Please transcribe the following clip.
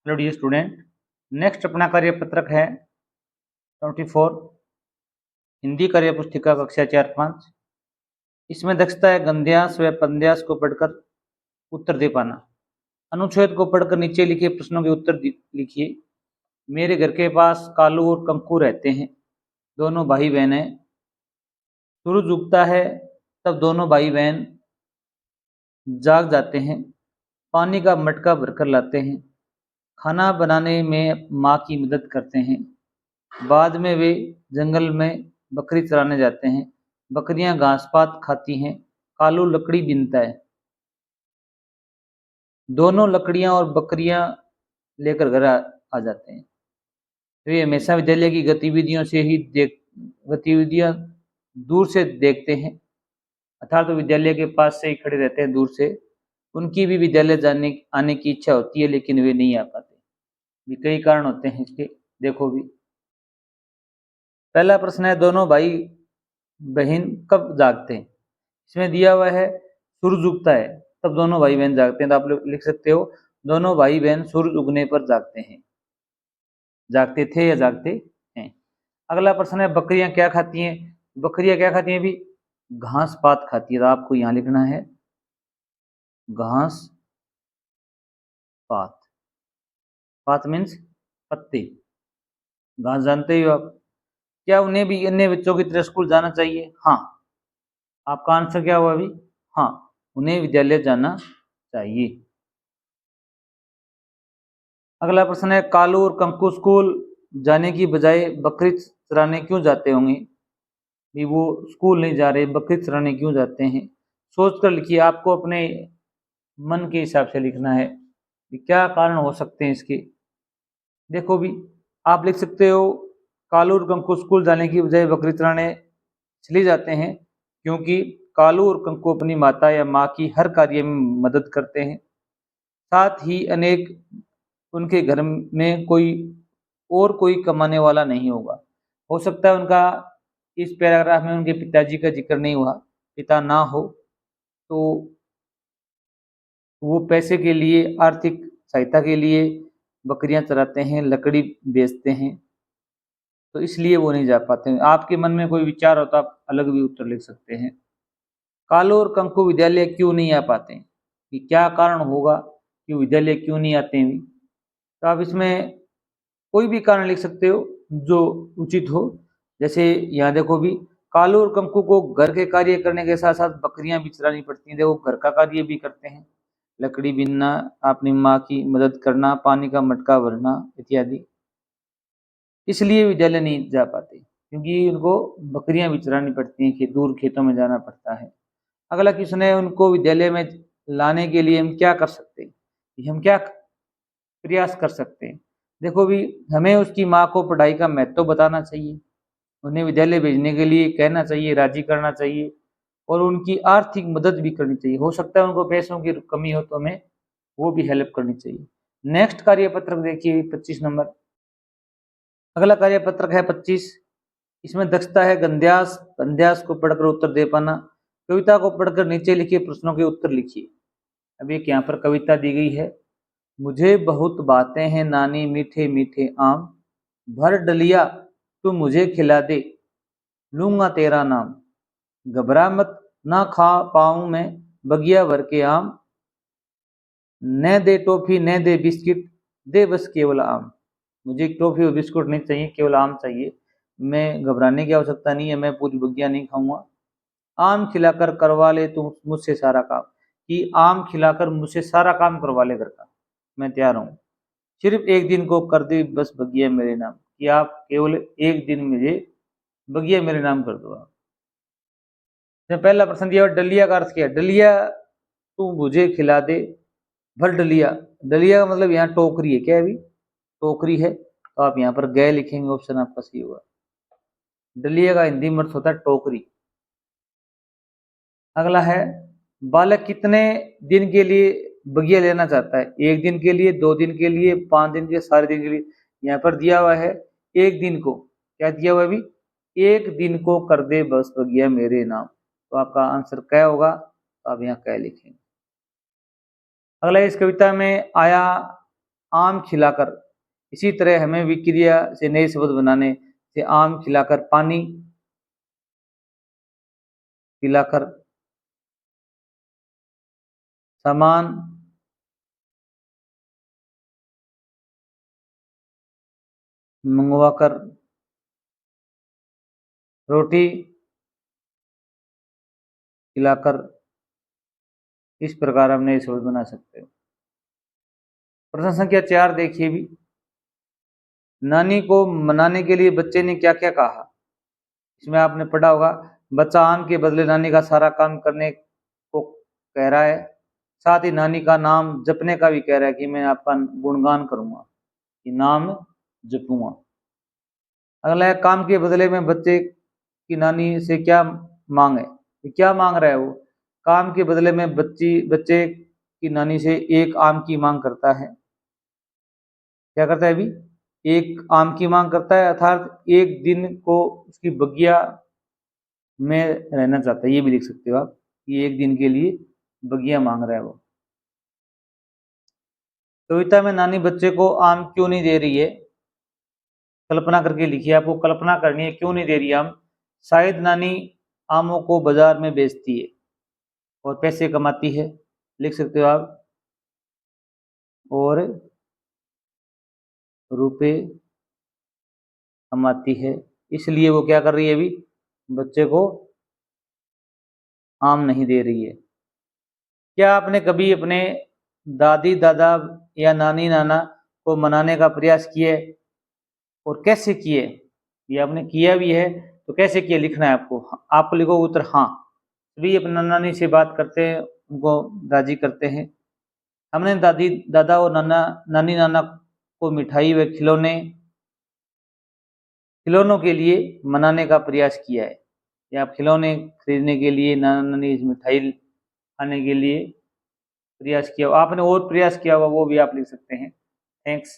Hello dear student, next अपना कार्य पत्रक है 24 हिंदी कार्य पुस्तिका कक्षा 4-5। इसमें दक्षता है गद्यांश व पद्यांश को पढ़कर उत्तर दे पाना। अनुच्छेद को पढ़कर नीचे लिखे प्रश्नों के उत्तर लिखिए। मेरे घर के पास कालू और कंकू रहते हैं, दोनों भाई बहन हैं। सूरज उगता है तब दोनों भाई बहन जाग जाते हैं, पानी का मटका भरकर लाते हैं, खाना बनाने में माँ की मदद करते हैं। बाद में वे जंगल में बकरी चराने जाते हैं, बकरियां घास पात खाती हैं, कालू लकड़ी बीनता है। दोनों लकड़ियां और बकरियां लेकर घर आ जाते हैं। वे हमेशा विद्यालय की गतिविधियां दूर से देखते हैं, अर्थात तो विद्यालय के पास से ही खड़े रहते हैं दूर से। उनकी भी विद्यालय आने की इच्छा होती है, लेकिन वे नहीं आ पाते। भी कई कारण होते हैं इसके, देखो भी। पहला प्रश्न है, दोनों भाई बहन कब जागते हैं? इसमें दिया हुआ है सूरज उगता है तब दोनों भाई बहन जागते हैं, तो आप लोग लिख सकते हो दोनों भाई बहन सूरज उगने पर जागते हैं, जागते थे या जागते हैं। अगला प्रश्न है, बकरियां क्या खाती हैं? बकरियां क्या खाती हैं भी? घास पात खाती है, तो आपको यहां लिखना है घास पात। पात मीन्स पत्ते, घास जानते हो आप। क्या उन्हें भी अन्य बच्चों की तरह स्कूल जाना चाहिए? हाँ। आपका आंसर क्या हुआ अभी? हाँ, उन्हें विद्यालय जाना चाहिए। अगला प्रश्न है, कालू और कंकू स्कूल जाने की बजाय बकरी चराने क्यों जाते होंगे? भी वो स्कूल नहीं जा रहे, बकरी चराने क्यों जाते हैं? सोच कर लिखिए, आपको अपने मन के हिसाब से लिखना है कि क्या कारण हो सकते हैं इसके। देखो भी, आप लिख सकते हो कालू और कंकू स्कूल जाने की बजाय बकरी चराने चले जाते हैं क्योंकि कालू और कंकू अपनी माता या माँ की हर कार्य में मदद करते हैं। साथ ही अनेक उनके घर में कोई कमाने वाला नहीं होगा। हो सकता है उनका इस पैराग्राफ में उनके पिताजी का जिक्र नहीं हुआ, पिता ना हो तो वो पैसे के लिए, आर्थिक सहायता के लिए बकरियां चराते हैं, लकड़ी बेचते हैं, तो इसलिए वो नहीं जा पाते हैं। आपके मन में कोई विचार हो तो आप अलग भी उत्तर लिख सकते हैं। कालू और कंकू विद्यालय क्यों नहीं आ पाते हैं? कि क्या कारण होगा कि विद्यालय क्यों नहीं आते हैं? तो आप इसमें कोई भी कारण लिख सकते हो जो उचित हो। जैसे यहाँ देखो भी, कालू और कंकू को घर के कार्य करने के साथ साथ बकरियां भी चरानी पड़ती हैं। देखो, घर का कार्य भी करते हैं, लकड़ी बीनना, अपनी माँ की मदद करना, पानी का मटका भरना इत्यादि। इसलिए विद्यालय नहीं जा पाते क्योंकि उनको बकरियां भी चरानी पड़ती हैं, दूर खेतों में जाना पड़ता है। अगला क्वेश्चन है, उनको विद्यालय में लाने के लिए हम क्या कर सकते हैं? हम क्या प्रयास कर सकते हैं? देखो भी, हमें उसकी माँ को पढ़ाई का महत्व बताना चाहिए, उन्हें विद्यालय भेजने के लिए कहना चाहिए, राजी करना चाहिए, और उनकी आर्थिक मदद भी करनी चाहिए। हो सकता है उनको पैसों की कमी हो तो हमें वो भी हेल्प करनी चाहिए। नेक्स्ट कार्य पत्रक देखिए 25 नंबर। अगला कार्य पत्रक है 25। इसमें दक्षता है गद्यांश पद्यांश को पढ़कर उत्तर दे पाना। कविता को पढ़कर नीचे लिखे प्रश्नों के उत्तर लिखिए। अब एक यहाँ पर कविता दी गई है। मुझे बहुत बातें हैं नानी मीठे मीठे आम, भर डलिया तू मुझे खिला दे, लूंगा तेरा नाम। घबरा मत ना खा पाऊं मैं बगिया भर के आम, न दे टॉफी न दे बिस्किट दे बस केवल आम। मुझे टॉफी और बिस्कुट नहीं चाहिए, केवल आम चाहिए। मैं घबराने की आवश्यकता नहीं है, मैं पूरी बगिया नहीं खाऊंगा। आम खिलाकर करवा ले तू मुझसे सारा काम, कि आम खिलाकर मुझसे सारा काम करवा ले घर का, मैं तैयार हूँ। सिर्फ एक दिन को कर दे बस बगिया मेरे नाम, कि आप केवल एक दिन मुझे बगिया मेरे नाम कर दो। पहला प्रश्न दिया, डलिया का अर्थ क्या है? डलिया तू मुझे खिला दे, भर डलिया। डलिया का मतलब यहाँ टोकरी है, क्या है अभी? टोकरी है, तो आप यहाँ पर गए लिखेंगे, ऑप्शन आपका सही होगा। डलिया का हिंदी में अर्थ होता है टोकरी। अगला है, बालक कितने दिन के लिए बगिया लेना चाहता है? एक दिन के लिए, 2 दिन के लिए, 5 दिन के, सारे दिन के लिए? यहाँ पर दिया हुआ है एक दिन को। क्या दिया हुआ है अभी? एक दिन को कर दे बस बगिया मेरे नाम। तो आपका आंसर क्या होगा? तो आप यहाँ क्या लिखेंगे। अगला, इस कविता में आया आम खिलाकर। इसी तरह हमें विक्रिया से नए शब्द बनाने से आम खिलाकर, पानी पिलाकर, सामान मंगवाकर, रोटी खिलाकर। इस प्रकार हम नए शब्द बना सकते हो। प्रश्न संख्या 4 देखिए भी, नानी को मनाने के लिए बच्चे ने क्या क्या कहा। इसमें आपने पढ़ा होगा, बच्चा आम के बदले नानी का सारा काम करने को कह रहा है, साथ ही नानी का नाम जपने का भी कह रहा है कि मैं आपका गुणगान करूंगा, कि नाम जपूंगा। अगला है, काम के बदले में बच्चे की नानी से क्या मांग है। क्या मांग रहा है वो? काम के बदले में बच्चे की नानी से एक आम की मांग करता है। क्या करता है अभी? एक आम की मांग करता है, अर्थात एक दिन को उसकी बगिया में रहना चाहता है। ये भी लिख सकते हो आप कि एक दिन के लिए बगिया मांग रहा है वो। कविता में नानी बच्चे को आम क्यों नहीं दे रही है, कल्पना करके लिखिए। आपको कल्पना करनी है क्यों नहीं दे रही आम। शायद नानी आमों को बाजार में बेचती है और पैसे कमाती है, लिख सकते हो आप, और रुपए कमाती है, इसलिए वो क्या कर रही है अभी, बच्चे को आम नहीं दे रही है। क्या आपने कभी अपने दादी दादा या नानी नाना को मनाने का प्रयास किया और कैसे किए? ये आपने किया भी है तो कैसे किए लिखना है आपको। आप लिखो उत्तर हाँ। भी अपना नानी से बात करते हैं, उनको राजी करते हैं। हमने दादी दादा और नानी नाना को मिठाई व खिलौनों के लिए मनाने का प्रयास किया है, या खिलौने खरीदने के लिए, नाना नानी मिठाई खाने के लिए प्रयास किया। आपने और प्रयास किया होगा वो भी आप लिख सकते हैं। थैंक्स।